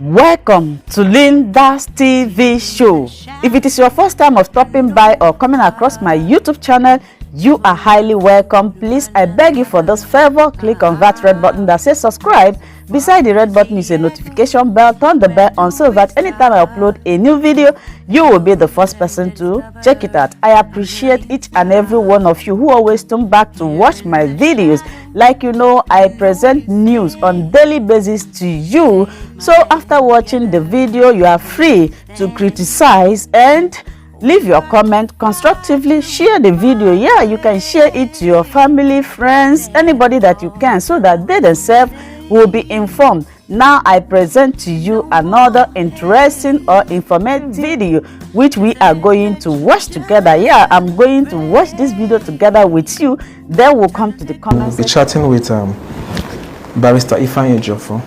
Welcome to Linda's TV show. If it is your first time of stopping by or coming across my YouTube channel, you are highly welcome. Please, I beg you for this favor, click on that red button that says subscribe. Beside the red button is a notification bell. Turn the bell on so that anytime I upload a new video, you will be the first person to check it out. I appreciate each and every one of you who always come back to watch my videos. Like you know, I present news on daily basis to you. So after watching the video, you are free to criticize and leave your comment constructively. Share the video. Yeah, you can share it to your family, friends, anybody that you can, so that they themselves will be informed. Now I present to you another interesting or informative video which we are going to watch together. Yeah, I'm going to watch this video together with you. Then we'll come to the comments. We'll be chatting with Barrister Ifeanyi Ejiofor.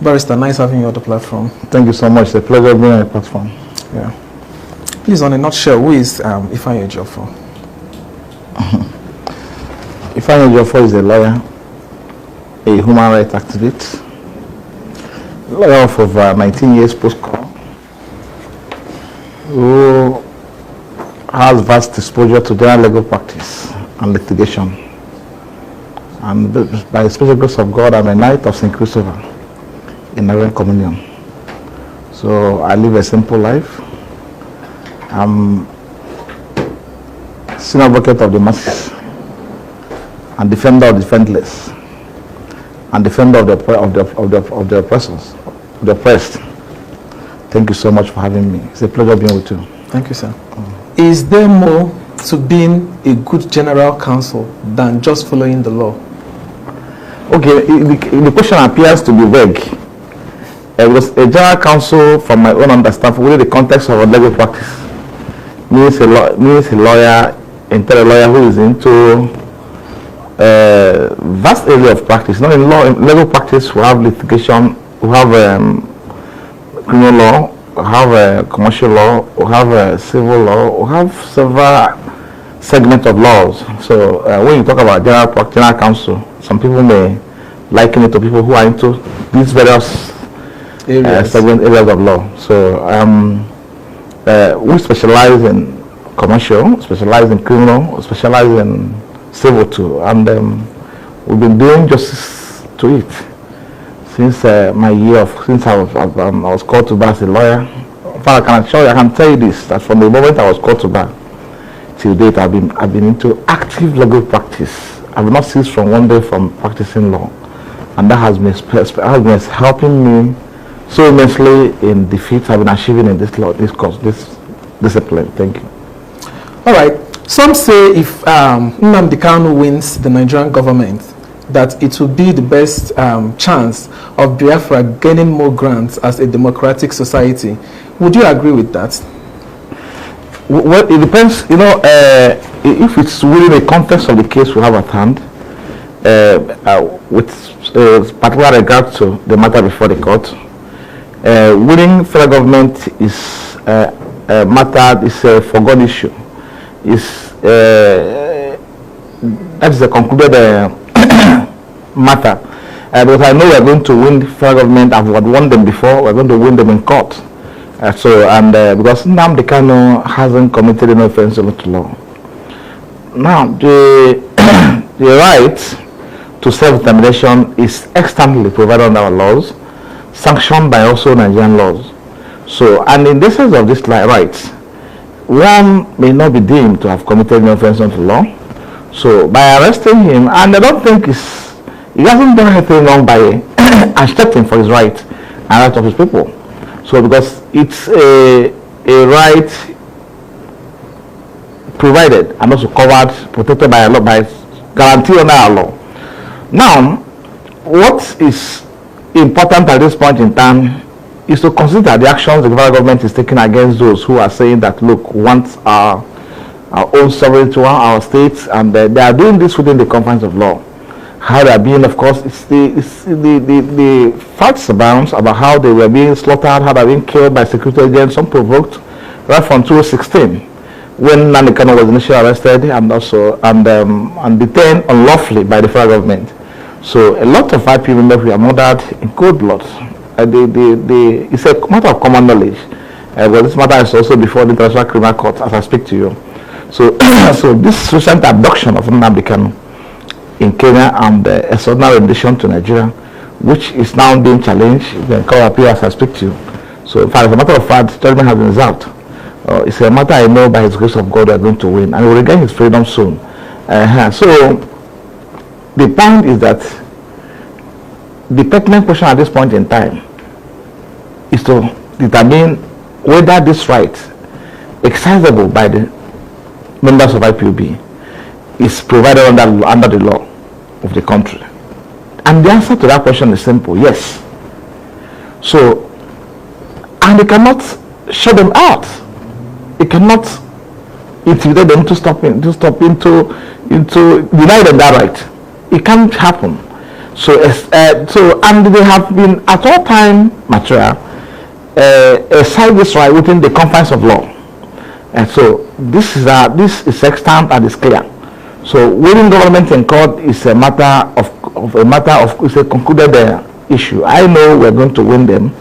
Barrister, nice having you on the platform. Thank you so much. It's a pleasure being on the platform. Yeah. Please, on a nutshell, who is Ifeanyi Ejiofor? Ifeanyi Ejiofor is a lawyer, a human rights activist, lawyer of over 19 years post-call, who has vast exposure to general legal practice and litigation. And by the special grace of God, I'm a knight of St. Christopher in Nigerian Communion. So I live a simple life. I'm senior advocate of the masses and defender of the defenseless and defender of the oppressors, of the oppressed. Thank you so much for having me. It's a pleasure being with you. Thank you, sir. Is there more to being a good general counsel than just following the law? Okay, the question appears to be vague. Because a general counsel, from my own understanding, within the context of a legal practice, means a lawyer, a lawyer who is into vast area of practice. Not in law, in legal practice, we have litigation, we have criminal law, we have commercial law, we have civil law, we have several segments of laws. So when you talk about general counsel, some people may liken it to people who are into these various segment areas of law. So we specialize in commercial, specialize in criminal, specialize in civil too, and we've been doing justice to it since my year of since I was called to bar as a lawyer. In fact, I can tell you this, that from the moment I was called to bar till date, I've been into active legal practice. I've not ceased from one day from practicing law, and that has been helping me so immensely in the feats I've been achieving in this law, this course, this discipline. Thank you. All right. Some say if Nnamdi Kanu wins the Nigerian government, that it will be the best chance of Biafra gaining more grants as a democratic society. Would you agree with that? Well, it depends. You know, if it's within the context of the case we have at hand, with particular regard to the matter before the court, winning federal government is a matter, is a foregone issue. That is a concluded matter. Because I know we are going to win federal government. I've won them before. We're going to win them in court. Because Nnamdi Kanu hasn't committed any offense to law. Now, the right to self-determination is externally provided under our laws, sanctioned by also Nigerian laws. So, and in the sense of this rights, one may not be deemed to have committed an offense under law. So, by arresting him, and I don't think he hasn't done anything wrong by accepting for his right and right of his people. So, because it's a right provided and also covered, protected by a law, by guarantee under our law. Now, what is important at this point in time is to consider the actions the federal government is taking against those who are saying that, look, we want our own sovereignty, our states, and they are doing this within the confines of law. How they are being, of course, it's the facts abound about how they were being slaughtered, how they were being killed by security agents, unprovoked, right from 2016, when Nnamdi Kanu was initially arrested and detained unlawfully by the federal government. So a lot of white people were murdered in cold blood. it's a matter of common knowledge. Well, this matter is also before the International Criminal Court as I speak to you. So, so this recent abduction of Nnamdi Kanu in Kenya and the extraordinary rendition to Nigeria, which is now being challenged, the court appeal as I speak to you. So, in fact, as a matter of fact, judgment has been resolved. It's a matter I know by His grace of God we are going to win, and he will regain his freedom soon. So, the point is that the pertinent question at this point in time is to determine whether this right, exercisable by the members of IPOB, is provided under the law of the country. And the answer to that question is simple: yes. So, and they cannot shut them out. It cannot intimidate them to deny them that right. It can't happen. So, and they have been at all time material aside this right within the confines of law. And so this is extant and is clear. So winning government in court is a matter of it's a concluded issue. I know we're going to win them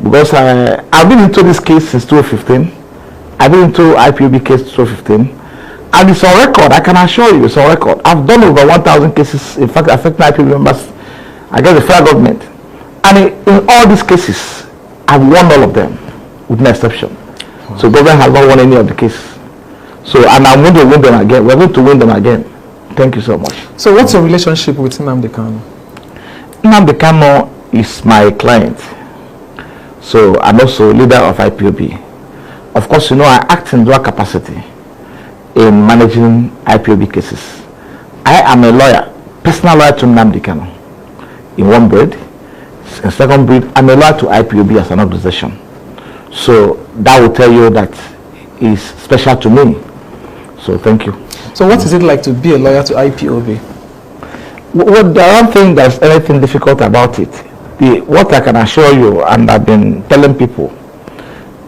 because I've been into this case since 2015. I've been into IPOB case 2015, and it's on record. I can assure you, it's on record. I've done over 1,000 cases, in fact, affecting IPOB members against the federal government, and in all these cases, I've won all of them, with no exception. So government has not won any of the cases. So, and I'm going to win them again. We're going to win them again. Thank you so much. So what's your relationship with Nnamdi Kanu? Nnamdi Kanu is my client. So, I'm also leader of IPOB. Of course, you know, I act in dual capacity in managing IPOB cases. I am a lawyer, personal lawyer to Nnamdi Kanu in one breed. In second breed, I'm a lawyer to IPOB as an organization. So that will tell you that is special to me. So thank you. So what is it like to be a lawyer to IPOB? Well, I don't think there's anything difficult about it. What I can assure you, and I've been telling people,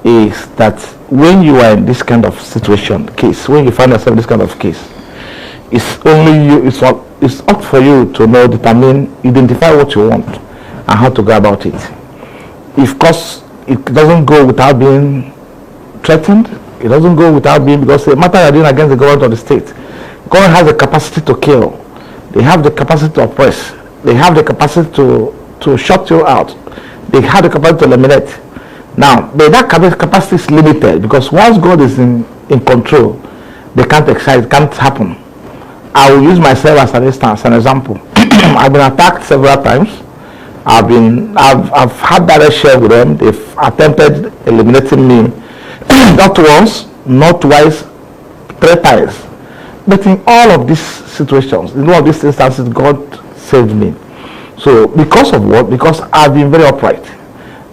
is that when you are in this kind of situation, when you find yourself in this kind of case, it's only you, it's up for you to know, identify what you want and how to go about it. Of course, it doesn't go without being threatened. It doesn't go without being, because the matter you're doing against the government of the state. The government has the capacity to kill. They have the capacity to oppress. They have the capacity to shut you out. They have the capacity to eliminate. Now, that capacity is limited, because once God is in control, they can't exercise, it can't happen. I will use myself as an instance, an example. I've been attacked several times. I've had direct share with them. They've attempted eliminating me, not once, not twice, 3 times. But in all of these situations, in all of these instances, God saved me. So because of what? Because I've been very upright,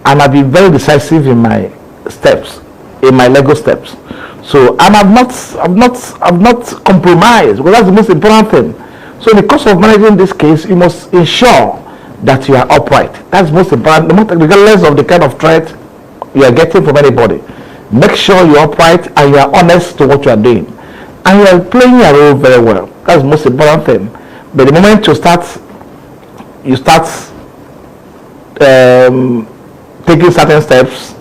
and I've been very decisive in my steps, in my legal steps. So, and I've not compromised, because that's the most important thing. So in the course of managing this case, you must ensure that you are upright. That's most important, regardless of the kind of threat you are getting from anybody. Make sure you're upright and you are honest to what you are doing, and you are playing your role very well. That's the most important thing. But the moment you start taking certain steps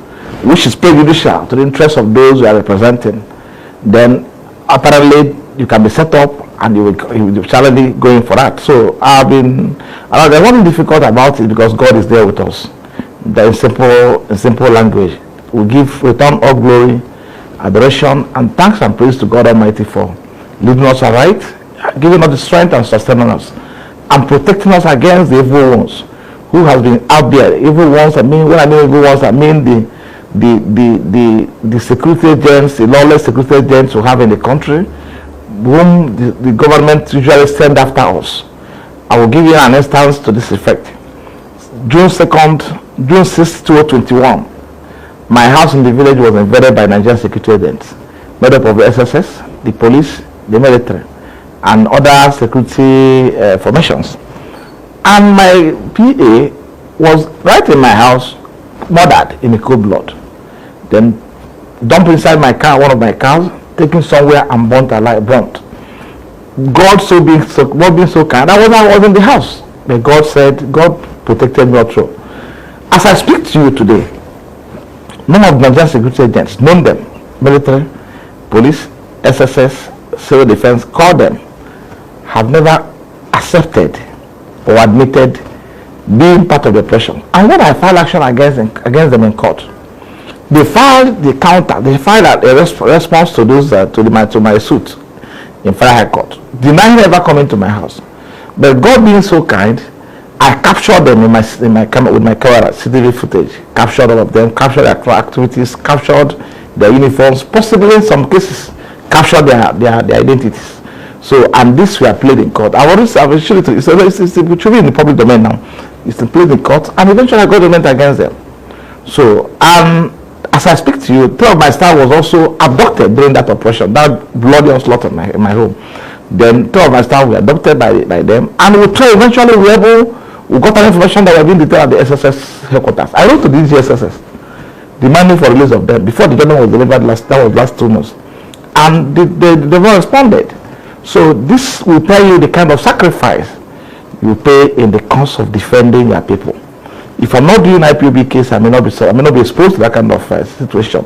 which is prejudicial to the interests of those you are representing, then apparently you can be set up and you will challenge going for that. So there's nothing difficult about it, because God is there with us. In simple language, we return all glory, adoration, and thanks and praise to God Almighty for leading us aright, giving us the strength and sustaining us, and protecting us against the evil ones who has been out there. Evil ones, when I mean evil ones, I mean the security agents, the lawless security agents who have in the country, whom the government usually send after us. I will give you an instance to this effect. June 6, 2021, my house in the village was invaded by Nigerian security agents, made up of the SSS, the police, the military, and other security formations. And my PA was right in my house, murdered in a cold blood. Then dumped inside my car, one of my cars, taken somewhere and burnt alive. God being so kind, I was in the house. But God protected me all through. As I speak to you today, none of the Nigerian security agents, none them, military, police, SSS, civil defense, call them, have never accepted or admitted being part of the operation. And when I filed action against them in court, they filed the counter. They filed a response to those to my suit in Federal High Court, denying ever coming to my house. But God being so kind, I captured them in my camera with my camera, CCTV footage. Captured all of them, captured their activities, captured their uniforms, possibly in some cases captured their identities. So, and this we are played in court. I've shown it to you. It should be in the public domain now. It's played in court, and eventually I got judgment against them. So, as I speak to you, 3 of my staff was also abducted during that operation, that bloody onslaught in my home. Then 2 of my staff were abducted by them, and eventually we got an information that we were being detained at the SSS headquarters. I wrote to the SSS demanding for release of them before the judgment was delivered last 2 months, and they never responded. So this will tell you the kind of sacrifice you pay in the cause of defending your people. If I'm not doing IPOB case, I may not be exposed to that kind of situation.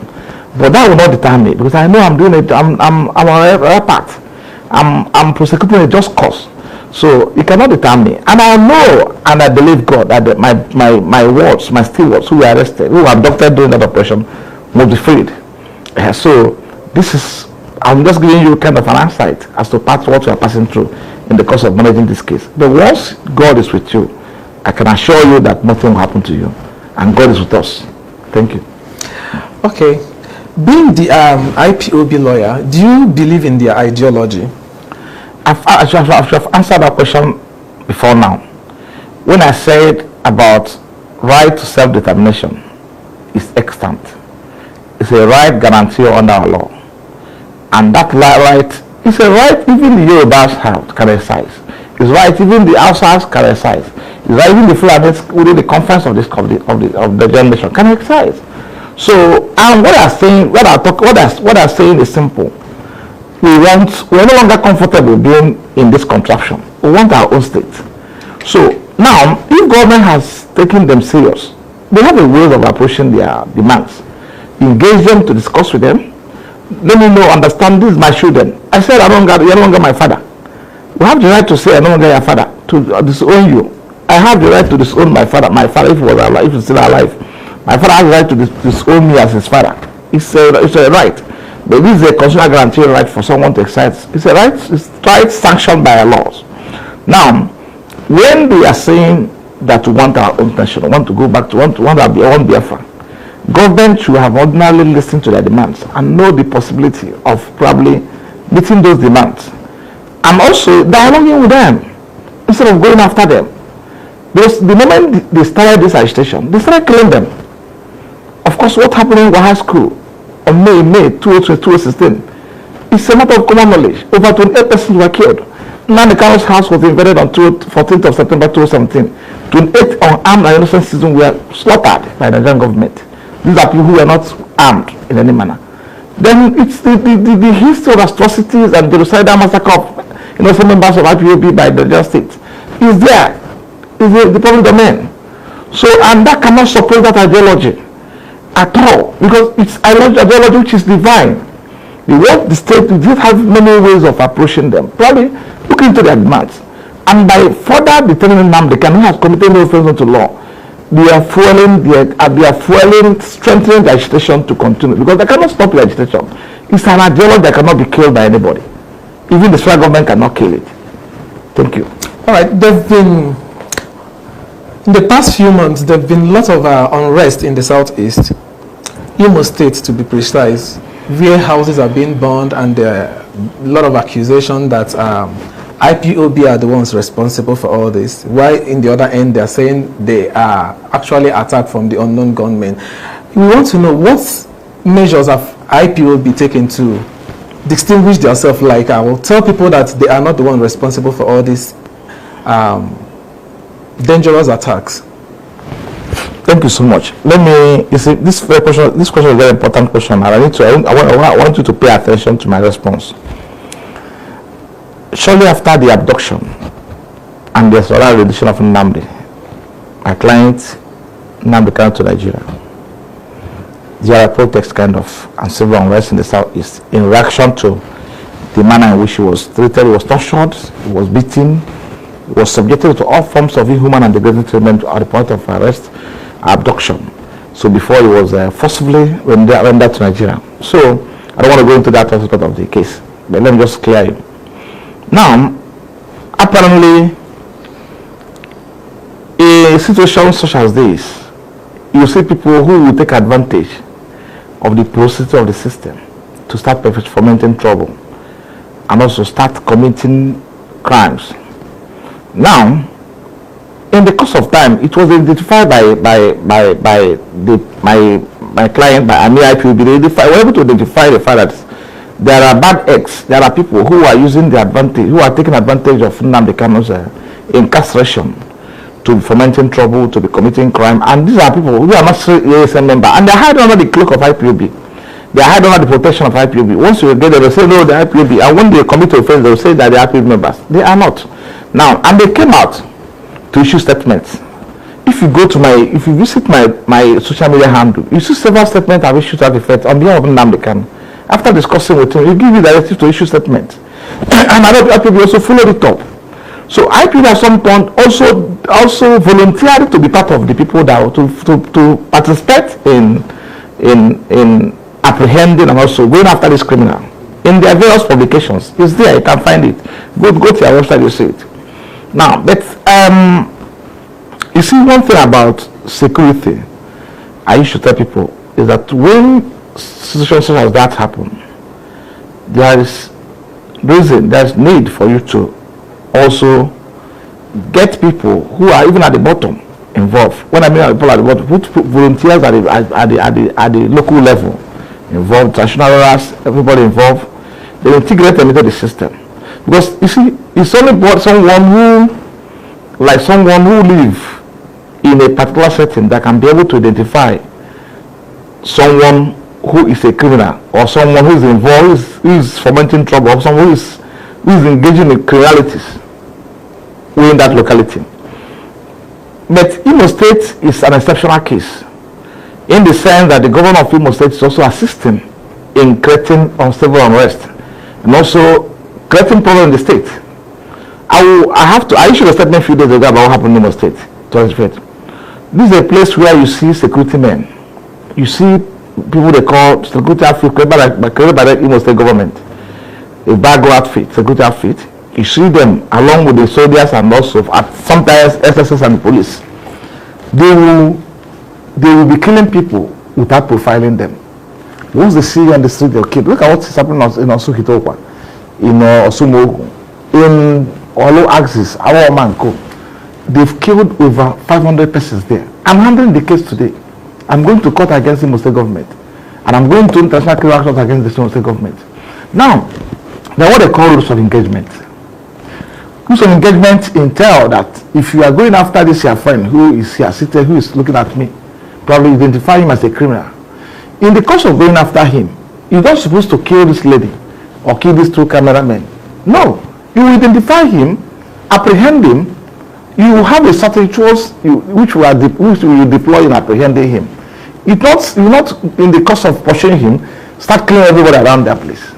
But that will not deter me, because I know I'm doing it. I'm on a path. I'm prosecuting a just cause. So it cannot deter me. And I know and I believe God that my words, my stewards who were arrested, who were abducted during that operation, will be freed. So this is, I'm just giving you kind of an insight as to what we are passing through in the course of managing this case. But once God is with you, I can assure you that nothing will happen to you, and God is with us. Thank you. Okay, being the IPOB lawyer, do you believe in their ideology? I've answered that question before now. When I said about right to self-determination is extant, it's a right guaranteed under our law, and that right is a right even the Yorubas have can exercise. It's right even the Hausas can exercise. It's right even the Fulanis within the conference of the generation can exercise. So, and what I'm saying is simple. We're no longer comfortable being in this contraption. We want our own state. So now, if government has taken them serious, they have a way of approaching their demands. Engage them to discuss with them. Let me know, understand, this is my children. I said, you're no longer my father. You have the right to say, I'm no longer your father, to disown you. I have the right to disown my father if he was alive, if he's still alive. My father has the right to disown me as his father. It's a right. But this is a constitutional guaranteed right for someone to exercise. It's a right, it's right sanctioned by our laws. Now, when they are saying that we want our own nation, we want to go back to want our own Biafra, government should have ordinarily listened to their demands and know the possibility of probably meeting those demands. And also dialoguing with them instead of going after them. Because the moment they started this agitation, they started killing them. Of course, what happened in High School on May 2016, it's a matter of common knowledge. Over 28 persons were killed. Nnamdi Kanu's house was invaded on 14th of September 2017. 28 unarmed and innocent citizens were slaughtered by the Nigerian government. These are people who were not armed in any manner. Then it's the history of atrocities and genocidal massacre of some members of IPOB by the Nigerian state is there. Is the public domain. So, and that cannot support that ideology at all, because it's ideology which is divine. We want the state to just have many ways of approaching them. Probably look into their demands, and by further determining Nnamdi Kanu has committed no offense to law, they are fueling, strengthening the agitation to continue, because they cannot stop the agitation. It's an ideology that cannot be killed by anybody. Even the federal government cannot kill it. Thank you. All right, in the past few months, there have been lots of unrest in the southeast, Imo State to be precise, where houses are being burned, and there are a lot of accusation that IPOB are the ones responsible for all this. While in the other end, they are saying they are actually attacked from the unknown gunmen. We want to know what measures have IPOB taken to distinguish themselves. Like, I will tell people that they are not the one responsible for all these dangerous attacks. Thank you so much. Let me, you see, this question is a very important question, and I want you to pay attention to my response. Shortly after the abduction and the rendition of Nnamdi, my client Nnamdi Kanu to Nigeria. There are protests kind of and civil unrest in the southeast in reaction to the manner in which he was treated. He was tortured, he was beaten, he was subjected to all forms of inhuman and degrading treatment at the point of arrest, abduction. So before he was forcibly rendered to Nigeria. So I don't want to go into that aspect of the case, but let me just clear you. Now, apparently, in a situation such as this, you see people who will take advantage of the porosity of the system to start fomenting trouble and also start committing crimes. Now, in the course of time, it was identified by my client, by Ipob. They were able to identify the fact that there are bad eggs. There are people who are using the advantage, who are taking advantage of Nnamdi Kanu's incarceration to be fomenting trouble, to be committing crime. And these are people who are not ASM members, and they are hiding under the cloak of Ipob. They are hiding under the protection of Ipob. Once you get there, they say no, the Ipob. And when they commit offense, they will say that they are Ipob members. They are not. Now, and they came out to issue statements. If you go to if you visit my social media handle, you see several statements I've issued to that effect on behalf of Nnamdi Kanu. After discussing with him, he give you directive to issue statements. And Ipob also followed it up. So Ipob at some point also volunteered to be part of the people that to participate in apprehending and also going after this criminal. In their various publications, it's there, you can find it. Go to their website, you see it. Now, but you see, one thing about security, I used to tell people, is that when situations such as that happen, there is need for you to also get people who are even at the bottom involved. When I mean people at the bottom, put volunteers at the local level involved, traditional rulers, everybody involved. They integrate them into the system. Because you see, it's only about someone who live in a particular setting that can be able to identify someone who is a criminal, or someone who is involved, who is fomenting trouble, or someone who is engaging in criminalities within that locality. But Imo State is an exceptional case in the sense that the governor of Imo State is also assisting in creating unstable unrest and also creating problem in the state. I issued a statement a few days ago about what happened in Imo State. This is a place where you see security men. You see people they call security outfit created by the Imo State government. A bago outfit, security outfit. You see them along with the soldiers and also sometimes SSS and the police. They will be killing people without profiling them. Once they see you on the street, they'll kill. Look at what is happening in Osukitokwa, in Osumogu, in Olo Axis, our Manko. They've killed over 500 persons there. I'm handling the case today. I'm going to court against the Imo State government. And I'm going to international criminal actions against the Imo State government. Now, there are what they call rules of engagement. Rules of engagement entail that if you are going after this your friend who is here seated, who is looking at me, probably identify him as a criminal. In the course of going after him, you're not supposed to kill this lady or kill these two cameramen. No, you will identify him, apprehend him. You will have a certain tools which will deploy in apprehending him. You not in the course of pursuing him start killing everybody around that place.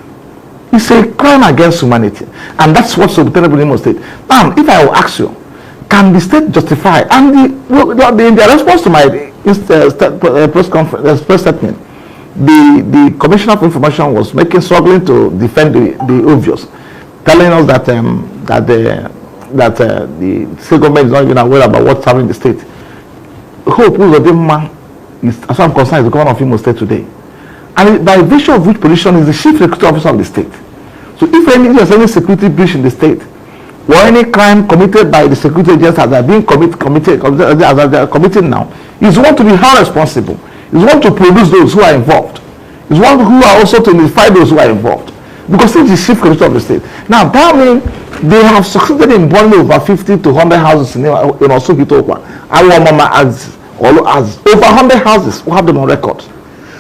It's a crime against humanity, and that's what's so terrible in Imo State. Now, if I will ask you, can the state justify? And the response to my press statement, the Commissioner of Information was struggling to defend the obvious, telling us that the state government is not even aware about what's happening in the state. Hope Uzodimma is, as far as I'm concerned, is the governor of Imo State today. And by virtue of which position is the chief security officer of the state. So if there's any security breach in the state, or any crime committed by the security agents as they are being committed now, is one to be held responsible. Is one to produce those who are involved. Is one who are also to identify those who are involved. Because it's the chief security of the state. Now that means they have succeeded in burning over 50 to 100 houses in Osukitokwa. Our mama has over 100 houses who have them on record.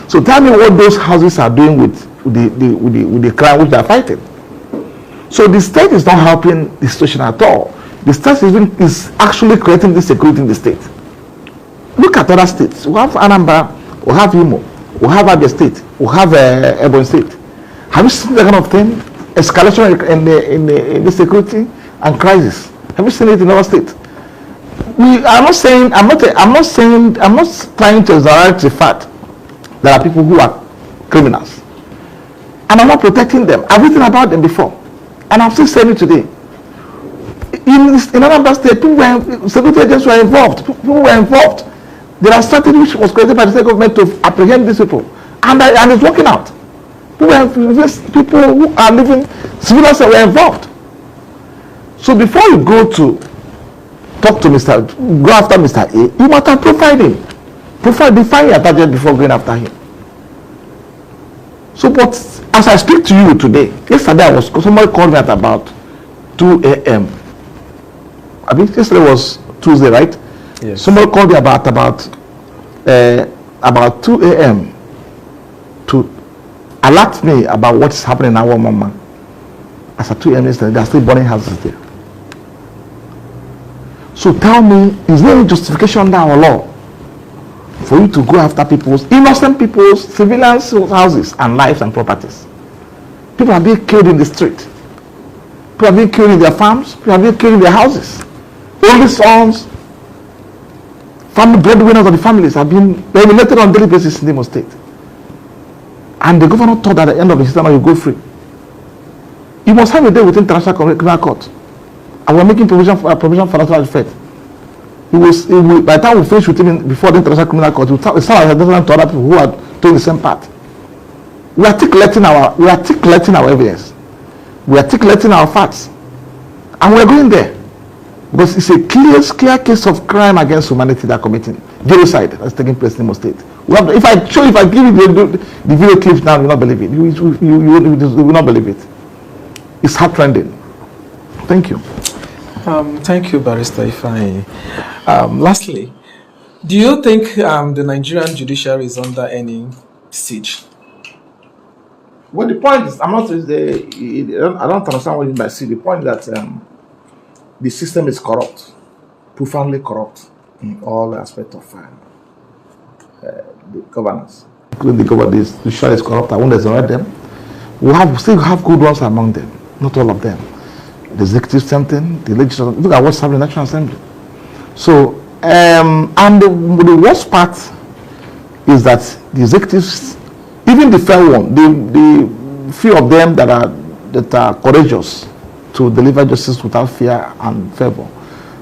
So tell me what those houses are doing with the crime which they are fighting. So the state is not helping the situation at all. The state is actually creating this security in the state. Look at other states. We have Anambra, we have Imo, we have Abia State, we have Ebonyi State. Have you seen that kind of thing? Escalation in the security and crisis. Have you seen it in our state? I'm not trying to exaggerate the fact there are people who are criminals, and I'm not protecting them. I've written about them before, and I'm still saying it today. In Anambra State, security agents were involved. People were involved. There are strategy which was created by the state government to apprehend these people, and it's working out. People who are living, civilians were involved. So before you go to talk to go after Mr. A, you must have profiled him. Define your target before going after him. So, but as I speak to you today, yesterday somebody called me at about 2 a.m. I think yesterday was Tuesday, right? Yes. Somebody called me about 2 a.m. to alert me about what is happening in our mama. As at 2 a.m. yesterday, they are still burning houses there. So tell me, is there any justification under our law for you to go after innocent people's civilians' houses and lives and properties? People are being killed in the street. People are being killed in their farms. People are being killed in their houses. Only sons, family breadwinners of the families have been eliminated on a daily basis in Imo State. And the governor thought at the end of the system you go free. You must have a day with International Criminal Court. And we're making provision for national defense. By the time we finish with him before the International Criminal Court, we start different to other people who are doing the same part. We are articulating our evidence. We are articulating our facts. And we're going there. Because it's a clear case of crime against humanity that are committing. Genocide that's taking place in Imo State. If I give you the video clips now, you will not believe it. You will not believe it. It's heart-rending. Thank you. Thank you, Barrister Ifeanyi. Lastly, do you think the Nigerian judiciary is under any siege? Well, the point is, I don't understand what you mean by siege. The point is that the system is corrupt, profoundly corrupt in all aspects of the governance. Including the government, the judiciary is corrupt. I won't exonerate them. We still have good ones among them, not all of them. The executive, same thing. The legislature, look at what's happening in the National Assembly. So, and the worst part is that the executives, even the fair one, the few of them that are courageous to deliver justice without fear and favor,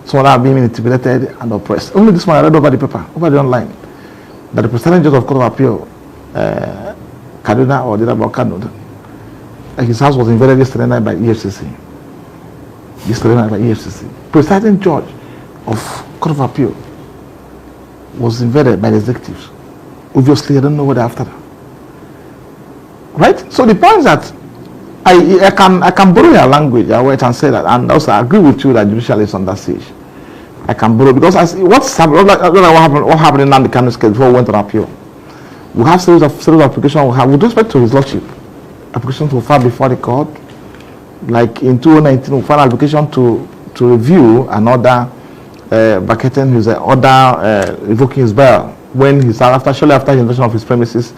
some are being intimidated and oppressed. Only this one I read over the paper, over the online, that the presiding judge of Court of Appeal, Kaduna or Kanu, his house was invaded yesterday night by EFCC. Presiding judge of Court of Appeal was invaded by the executives. Obviously, I don't know what they're after. Right? So the point is that I can borrow your language, I can say that, and also I agree with you that judicial is under siege. I can borrow because what happened in Nnamdi Kanu's case before we went on appeal. We have series of applications with respect to his lordship. Applications will file before the court. Like in 2019, we filed an application to review an order vacating his order revoking his bail when shortly after his invasion of his premises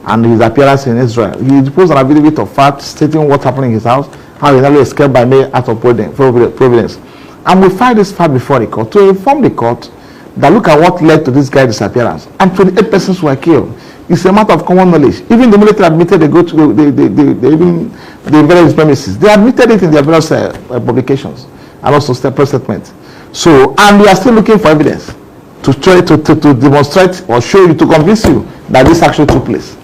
and his appearance in Israel. He deposed an affidavit of fact stating what happened in his house, how he narrowly escaped by May out of providence. And we filed this fact before the court to inform the court that look at what led to this guy's disappearance. And 28 persons were killed. It's a matter of common knowledge. Even the military admitted they invaded his premises. They admitted it in their various publications and also press statements. So, and we are still looking for evidence to try to demonstrate or show you, to convince you that this actually took place.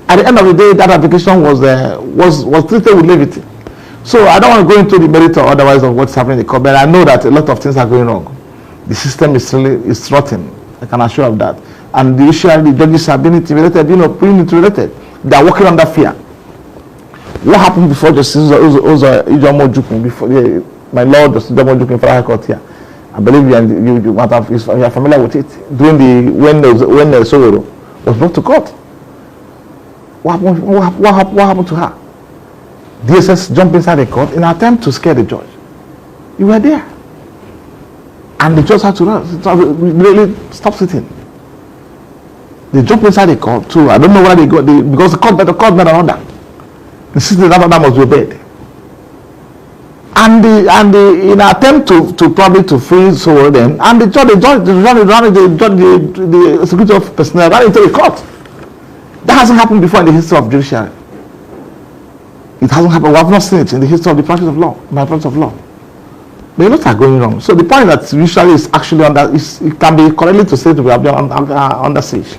At the end of the day, that application was treated with levity. So I don't want to go into the merit or otherwise of what's happening in the court, but I know that a lot of things are going wrong. The system is rotten. I can assure you of that. And the judges have been intimidated, intimidated. They are working under fear. What happened before Justice Ijomo Jukun, before my Lord Justice Ijomo Jukun for High Court here? I believe you are familiar with it. When Sowore was brought to court. What happened to her? DSS jumped inside the court in an attempt to scare the judge. You were there. And the judge had to really stop sitting. They jump inside the court too. I don't know where they go because the court made an order. The system that order must be obeyed. And in an attempt to probably to freeze so them, and the security of personnel ran into the court. That hasn't happened before in the history of judiciary. It hasn't happened. We have not seen it in the history of the practice of law, my practice of law. But a lot are going wrong. So the point that usually is actually it can be correctly to say to be under siege.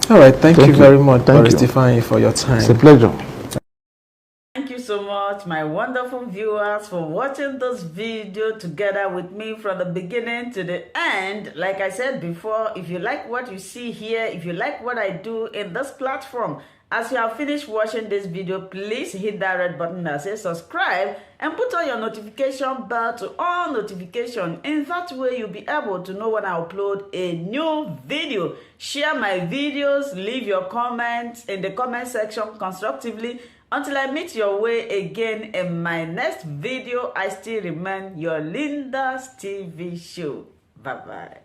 All right, thank you very much, Thank Boris you. Stefani, for your time. It's a pleasure. Thank you so much, my wonderful viewers, for watching this video together with me from the beginning to the end. Like I said before, if you like what you see here, if you like what I do in this platform, as you have finished watching this video, please hit that red button that says subscribe and put on your notification bell to all notification. In that way, you'll be able to know when I upload a new video. Share my videos, leave your comments in the comment section constructively. Until I meet your way again in my next video, I still remain your Linda's TV show. Bye-bye.